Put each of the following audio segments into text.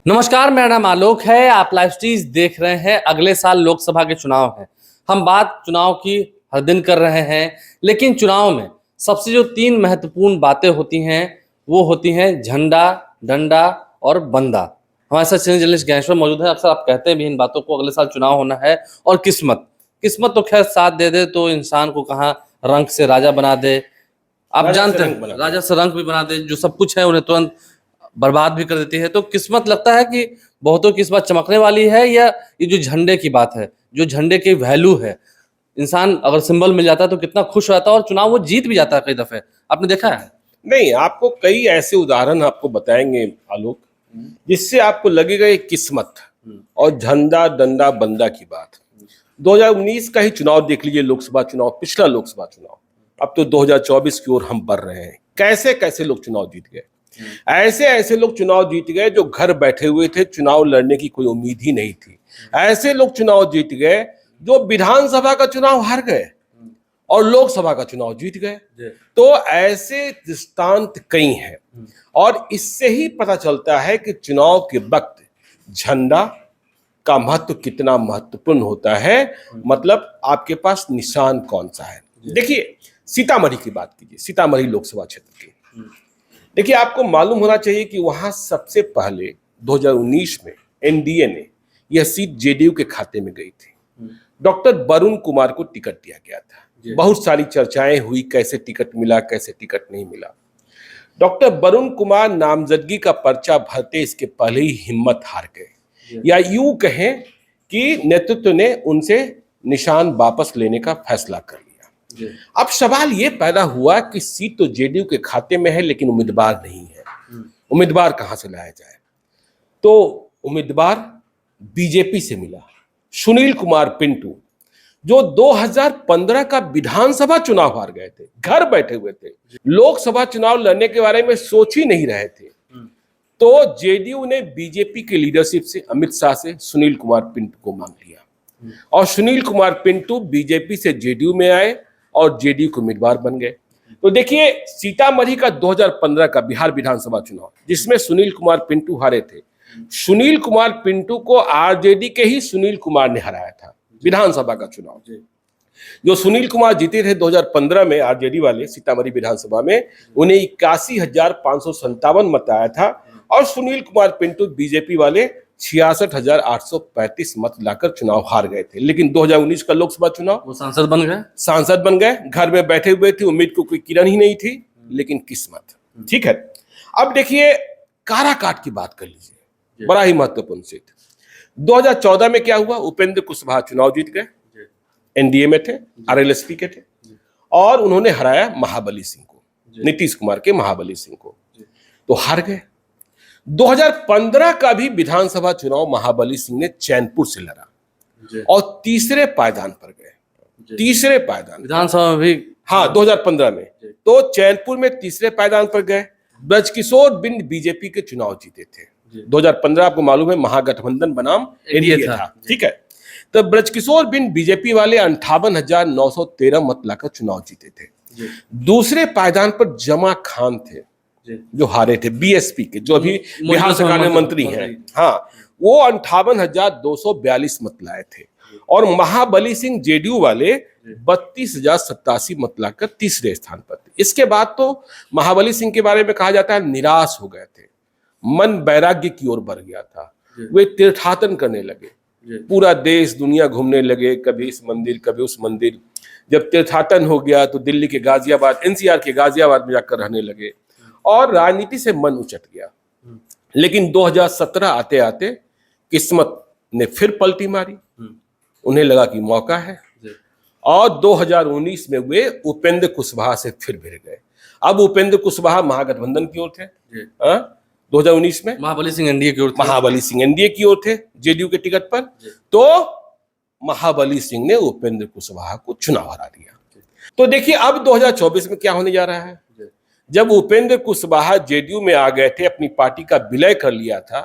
नमस्कार, मेरा नाम आलोक है। आप लाइव स्ट्रीज देख रहे हैं। अगले साल लोकसभा के चुनाव हैं। हम बात चुनाव की हर दिन कर रहे हैं, लेकिन चुनाव में सबसे जो तीन महत्वपूर्ण बातें होती हैं वो होती हैं झंडा, डंडा और बंदा। हमारे साथ सीनियर जर्नलिस्ट ज्ञानेश्वर मौजूद है। अक्सर आप कहते हैं भी इन बातों को, अगले साल चुनाव होना है और किस्मत किस्मत तो खैर साथ दे दे तो इंसान को कहाँ रंक से राजा बना दे। आप जानते हैं, राजा से रंक भी बना दे, जो सब कुछ है उन्हें तुरंत बर्बाद भी कर देती है। तो किस्मत लगता है कि बहुतों की इस बात चमकने वाली है, या ये जो झंडे की बात है, जो झंडे की वैल्यू है, इंसान अगर सिंबल मिल जाता है तो कितना खुश रहता है और चुनाव वो जीत भी जाता है कई दफे। आपने देखा है? नहीं, आपको कई ऐसे उदाहरण आपको बताएंगे आलोक, जिससे आपको लगेगा ये किस्मत और झंडा डंडा बंदा की बात। 2019 का ही चुनाव देख लीजिए, लोकसभा चुनाव, पिछला लोकसभा चुनाव। अब तो 2024 की ओर हम बढ़ रहे हैं। कैसे कैसे लोग चुनाव जीत गए, ऐसे ऐसे लोग चुनाव जीत गए जो घर बैठे हुए थे, चुनाव लड़ने की कोई उम्मीद ही नहीं थी। ऐसे लोग चुनाव जीत गए जो विधानसभा का चुनाव हार गए और लोकसभा का चुनाव जीत गए। तो ऐसे दृष्टांत कई हैं और इससे ही पता चलता है कि चुनाव के वक्त झंडा का महत्व कितना महत्वपूर्ण होता है। मतलब आपके पास निशान कौन सा है। देखिए, सीतामढ़ी की बात कीजिए, सीतामढ़ी लोकसभा क्षेत्र की। देखिए, आपको मालूम होना चाहिए कि वहां सबसे पहले 2019 में एनडीए ने यह सीट जेडीयू के खाते में गई थी। डॉक्टर वरुण कुमार को टिकट दिया गया था। बहुत सारी चर्चाएं हुई, कैसे टिकट मिला, कैसे टिकट नहीं मिला। डॉक्टर वरुण कुमार नामजदगी का पर्चा भरते इसके पहले ही हिम्मत हार गए, या यूं कहें कि नेतृत्व ने उनसे निशान वापस लेने का फैसला कर लिया। अब सवाल ये पैदा हुआ कि सीट तो जेडीयू के खाते में है, लेकिन उम्मीदवार नहीं है। उम्मीदवार कहां से लाया जाए? तो उम्मीदवार बीजेपी से मिला, सुनील कुमार पिंटू, जो 2015 का विधानसभा चुनाव हार गए थे, घर बैठे हुए थे, लोकसभा चुनाव लड़ने के बारे में सोच ही नहीं रहे थे। तो जेडीयू ने बीजेपी के लीडरशिप से, अमित शाह से, सुनील कुमार पिंटू को मांग लिया और सुनील कुमार पिंटू बीजेपी से जेडीयू में आए और जेडीयू के उम्मीदवार बन गए। तो देखिए, सीतामढ़ी का 2015 का बिहार विधानसभा चुनाव, जिसमें सुनील कुमार पिंटू हारे थे, सुनील कुमार पिंटू को आरजेडी के ही सुनील कुमार ने हराया था। विधानसभा का चुनाव जो सुनील कुमार जीते थे 2015 में, आरजेडी वाले सीतामढ़ी विधानसभा में, उन्हें 81,557 मत आया था और सुनील कुमार पिंटू बीजेपी वाले 66,835 मत लाकर चुनाव हार गए थे। लेकिन 2019 का लोकसभा चुनाव वो सांसद बन गए। घर में बैठे हुए थे, उम्मीद को कोई किरण ही नहीं थी, लेकिन किस्मत। ठीक है, अब देखिए काराकाट की बात कर लीजिए, बड़ा ही महत्वपूर्ण सीट। 2014 में क्या हुआ? उपेंद्र कुशवाहा चुनाव जीत गए, एनडीए में थे, आरएलएसपी के थे, और उन्होंने हराया महाबली सिंह को, नीतीश कुमार के महाबली सिंह को, तो हार गए। 2015 का भी विधानसभा चुनाव महाबली सिंह ने चैनपुर से लड़ा और तीसरे पायदान पर गए। तीसरे पायदान विधानसभा में भी, हाँ, 2015 में तो चैनपुर में तीसरे पायदान पर गए। ब्रजकिशोर बिंद बीजेपी के चुनाव जीते थे। 2015 आपको मालूम है महागठबंधन बनाम एनडीए था। ठीक है, तो ब्रजकिशोर बिंद बीजेपी वाले 58,913 मत लाकर चुनाव जीते थे। दूसरे पायदान पर जमा खान थे जो हारे थे, बीएसपी के, जो अभी बिहार सरकार में मंत्री हैं। हाँ, वो 58,242 मत लाए थे और महाबली सिंह जेडीयू वाले 32,087 मत लाकर तीसरे स्थान पर थे। इसके बाद तो महाबली सिंह के बारे में कहा जाता है निराश हो गए थे, मन वैराग्य की ओर बढ़ गया था। वे तीर्थाटन करने लगे, पूरा देश दुनिया घूमने लगे, कभी इस मंदिर कभी उस मंदिर। जब तीर्थाटन हो गया तो दिल्ली के गाजियाबाद, एनसीआर के गाजियाबाद में जाकर रहने लगे और राजनीति से मन उचट गया। लेकिन 2017 आते आते किस्मत ने फिर पलटी मारी, उन्हें लगा कि मौका है और 2019 में वे उपेंद्र कुशवाहा से फिर भिड़ गए। अब उपेंद्र कुशवाहा महागठबंधन की ओर थे, 2019 में महाबली सिंह एनडीए की ओर थे। महाबली सिंह एनडीए की ओर थे जेडीयू के टिकट पर। तो महाबली सिंह ने उपेंद्र कुशवाहा को चुनाव हरा दिया। तो देखिए, अब 2024 में क्या होने जा रहा है। जब उपेंद्र कुशवाहा जेडीयू में आ गए थे, अपनी पार्टी का विलय कर लिया था,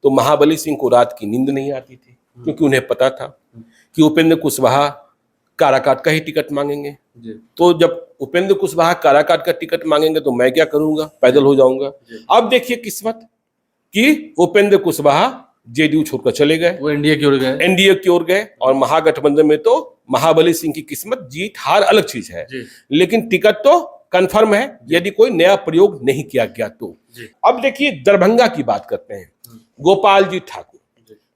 तो महाबली सिंह को रात की नींद नहीं आती थी, क्योंकि उन्हें पता था कि उपेंद्र कुशवाहा काराकाट का ही टिकट मांगेंगे। तो जब उपेंद्र कुशवाहा काराकाट का टिकट मांगेंगे तो मैं क्या करूंगा, पैदल हो जाऊंगा। अब देखिए किस्मत, कि उपेंद्र कुशवाहा जेडीयू छोड़कर चले गए, वो एनडीए की ओर गए। एनडीए की ओर गए, और महागठबंधन में तो महाबली सिंह की किस्मत, जीत हार अलग चीज है, लेकिन टिकट तो कंफर्म है यदि कोई नया प्रयोग नहीं किया गया तो। अब देखिए दरभंगा की बात करते हैं। गोपाल जी ठाकुर,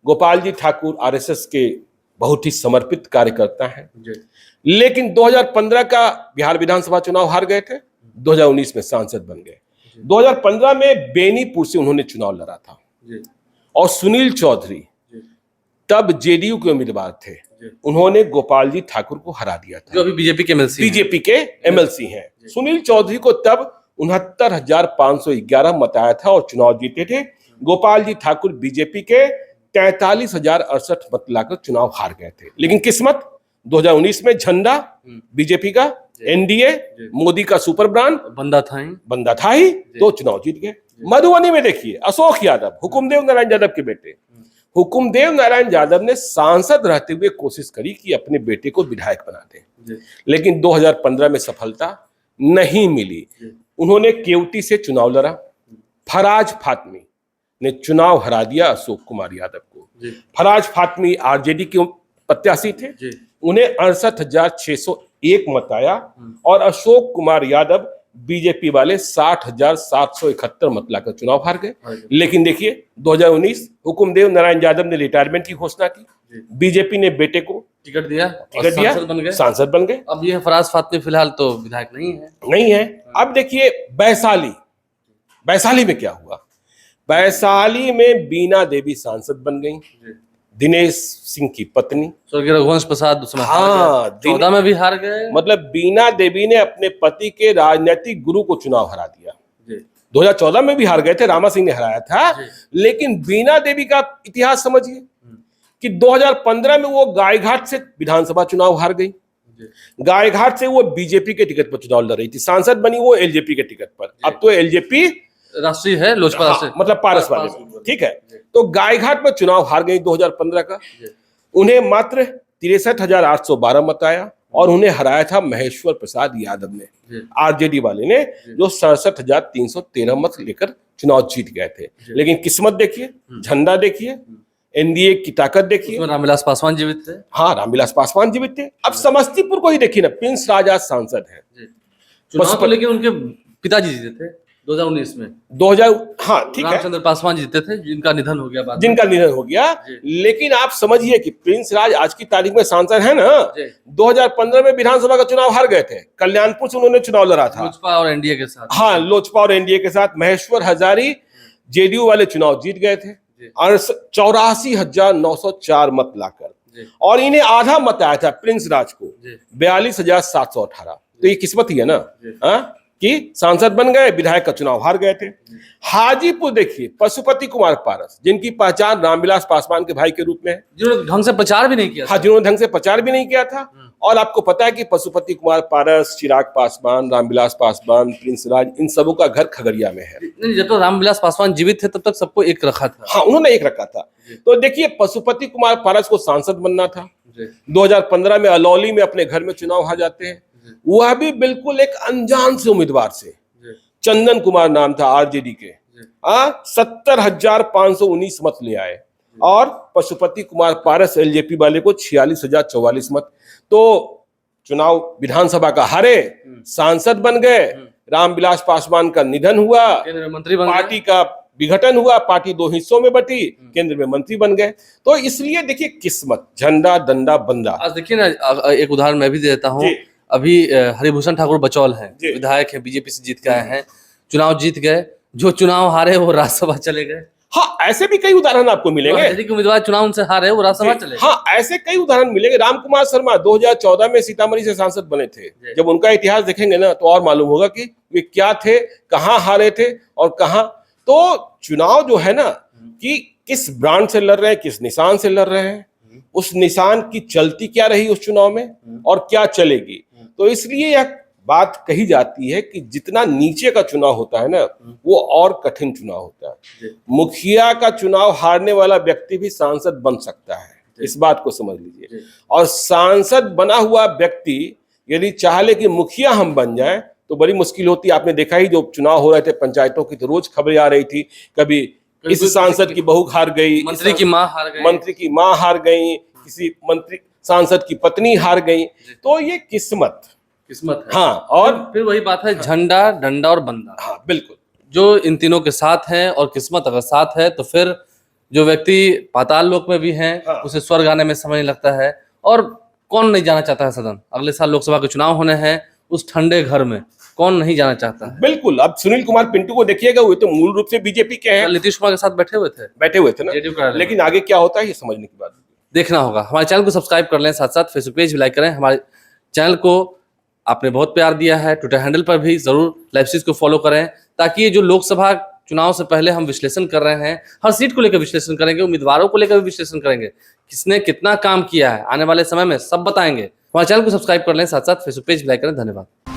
गोपाल जी ठाकुर आरएसएस के बहुत ही समर्पित कार्यकर्ता हैं, लेकिन 2015 का बिहार विधानसभा चुनाव हार गए थे, 2019 में सांसद बन गए। 2015 में बेनीपुर से उन्होंने चुनाव लड़ा था, और सुनील चौधरी तब जेडीयू के उम्मीदवार थे, उन्होंने गोपाल जी ठाकुर को हरा दिया था, जो अभी बीजेपी के एमएलसी हैं। सुनील चौधरी को तब 69,511 मत आया था और चुनाव जीते थे। गोपाल जी ठाकुर बीजेपी के 43,068 मत लाकर चुनाव हार गए थे, लेकिन किस्मत 2019 में झंडा बीजेपी का, एनडीए, मोदी का सुपर ब्रांड बंदा था ही, तो चुनाव जीत गए। मधुबनी में देखिए अशोक यादव, हुकुमदेव नारायण यादव के बेटे, हुकुमदेव नारायण यादव ने सांसद रहते हुए कोशिश करी कि अपने बेटे को विधायक बना दें, लेकिन 2015 में सफलता नहीं मिली। उन्होंने केवटी से चुनाव लड़ा, फराज फातमी ने चुनाव हरा दिया अशोक कुमार यादव को। फराज फातमी आरजेडी के प्रत्याशी थे, उन्हें 68,601 मत आया, और अशोक कुमार यादव बीजेपी वाले 60,771 मत लाकर चुनाव हार गए। लेकिन देखिए 2019 हुकुमदेव नारायण यादव ने रिटायरमेंट की घोषणा की, बीजेपी ने बेटे को टिकट दिया, सांसद बन गए। अब ये फराज फातमी फिलहाल तो विधायक नहीं है। अब देखिए वैशाली में क्या हुआ। वैशाली में बीना देवी सांसद बन गई, दिनेश सिंह की पत्नी, स्वर्गीय रघुवंश प्रसाद 14 में भी हार गए। मतलब बीना देवी ने अपने पति के राजनीतिक गुरु को चुनाव हरा दिया। 2014 में भी हार गए थे, रामा सिंह ने हराया था, लेकिन बीना देवी का इतिहास समझिए कि 2015 में वो गायघाट से विधानसभा चुनाव हार गई। गायघाट से वो बीजेपी के टिकट पर चुनाव लड़ रही थी, सांसद बनी वो एलजेपी के टिकट पर। अब तो एलजेपी राष्ट्रीय है, लोजपा राष्ट्रीय, मतलब पारस वाले, ठीक है। तो गायघाट में चुनाव हार गई 2015 का। उन्हें मात्र 63,812 मत आया, और उन्हें हराया था महेश्वर प्रसाद यादव ने, आरजेडी वाले ने, जो 67,313 मत लेकर चुनाव जीत गए थे। लेकिन किस्मत देखिए, झंडा देखिए, एनडीए की ताकत देखिए, रामविलास पासवान जीवित थे। हाँ, रामविलास पासवान जीवित थे। अब समस्तीपुर को ही देखिए ना, प्रिंस राज आज सांसद है चुनाव तो, लेकिन उनके पिताजी जीते थे 2019 में। 2000, हाँ ठीक है, रामचंद्र पासवान जीते थे, जिनका निधन हो गया बाद में। जिनका निधन हो गया। लेकिन आप समझिए कि प्रिंस राज आज की तारीख में सांसद है ना। 2015 में विधानसभा का चुनाव हार गए थे, कल्याणपुर से उन्होंने चुनाव लड़ा था, लोजपा और एनडीए के साथ। हाँ, लोजपा और एनडीए के साथ। महेश्वर हजारी जेडीयू वाले चुनाव जीत गए थे 84,904 मत लाकर, और इन्हें आधा मत आया था प्रिंस राज को 42,718। तो ये किस्मत ही है ना, कि सांसद बन गए, विधायक का चुनाव हार गए थे। हाजीपुर देखिए, पशुपति कुमार पारस, जिनकी पहचान रामविलास पासवान के भाई के रूप में है, जिन्होंने ढंग से प्रचार भी नहीं किया। हाँ, जिन्होंने ढंग से प्रचार भी नहीं किया था। और आपको पता है कि पशुपति कुमार पारस, चिराग पासवान, रामविलास पासवान, प्रिंस राज, इन सबों का घर खगड़िया में है। जब तक रामविलास पासवान जीवित थे तब तक सबको एक रखा था। हाँ, उन्होंने एक रखा था। तो देखिए पशुपति कुमार पारस को सांसद बनना था। 2015 में अलौली में अपने घर में चुनाव हार जाते हैं, वह भी बिल्कुल एक अनजान से उम्मीदवार से, चंदन कुमार नाम था आरजेडी के, 70,519 मत ले आए, और पशुपति कुमार पारस एलजेपी वाले को 46,044 मत। तो चुनाव विधानसभा का हारे, सांसद बन गए, रामविलास पासवान का निधन हुआ, केंद्रीय मंत्री बन गए, पार्टी का विघटन हुआ, पार्टी दो हिस्सों में बटी, केंद्र में मंत्री बन गए। तो इसलिए देखिए किस्मत, झंडा डंडा बंदा। आज देखिए ना, एक उदाहरण मैं भी देता हूँ। अभी हरिभूषण ठाकुर बचौल हैं, विधायक हैं, बीजेपी से जीत के आए हैं, चुनाव जीत गए, जो चुनाव हारे वो राज्यसभा चले गए। हाँ, ऐसे भी कई उदाहरण आपको मिलेंगे। उम्मीदवार चुनाव से हारे वो राज्यसभा चले गए। हाँ, ऐसे कई उदाहरण मिलेंगे। रामकुमार शर्मा 2014 में सीतामढ़ी से सांसद बने थे। जब उनका इतिहास देखेंगे ना तो और मालूम होगा कि वे क्या थे, कहाँ हारे थे और कहाँ। तो चुनाव जो है ना, कि किस ब्रांड से लड़ रहे हैं, किस निशान से लड़ रहे हैं, उस निशान की चलती क्या रही उस चुनाव में और क्या चलेगी। तो इसलिए यह बात कही जाती है कि जितना नीचे का चुनाव होता है ना, वो और कठिन चुनाव होता है। मुखिया का चुनाव हारने वाला व्यक्ति भी सांसद बन सकता है, इस बात को समझ लीजिए। और सांसद बना हुआ व्यक्ति यदि चाह ले कि मुखिया हम बन जाएं तो बड़ी मुश्किल होती है। आपने देखा ही, जो चुनाव हो रहे थे पंचायतों की, तो रोज खबरें आ रही थी, कभी इस सांसद की बहू हार गई, मंत्री की माँ हार गई, मंत्री की माँ हार गई, किसी मंत्री सांसद की पत्नी हार गई। तो ये किस्मत किस्मत है। हाँ, और फिर वही बात है, झंडा, डंडा और बंदा, हाँ बिल्कुल, जो इन तीनों के साथ हैं और किस्मत अगर साथ है तो फिर जो व्यक्ति पाताल लोक में भी है हाँ। उसे स्वर्ग आने में समय नहीं लगता है। और कौन नहीं जाना चाहता है सदन? अगले साल लोकसभा के चुनाव होने हैं, उस ठंडे घर में कौन नहीं जाना चाहता है? बिल्कुल। अब सुनील कुमार पिंटू को देखिएगा, वो तो मूल रूप से बीजेपी के हैं, कल नीतीश कुमार के साथ बैठे हुए थे, बैठे हुए थे ना, जेडीयू कार्यालय में। लेकिन आगे क्या होता है ये समझने की बात है। देखना होगा। हमारे चैनल को सब्सक्राइब कर लें, साथ साथ फेसबुक पेज भी लाइक करें। हमारे चैनल को आपने बहुत प्यार दिया है, ट्विटर हैंडल पर भी जरूर लाइव सीरीज को फॉलो करें, ताकि ये जो लोकसभा चुनाव से पहले हम विश्लेषण कर रहे हैं, हर सीट को लेकर विश्लेषण करेंगे, उम्मीदवारों को लेकर भी विश्लेषण करेंगे, किसने कितना काम किया है आने वाले समय में सब बताएंगे। हमारे चैनल को सब्सक्राइब कर लें, साथ साथ फेसबुक पेज भी लाइक करें। धन्यवाद।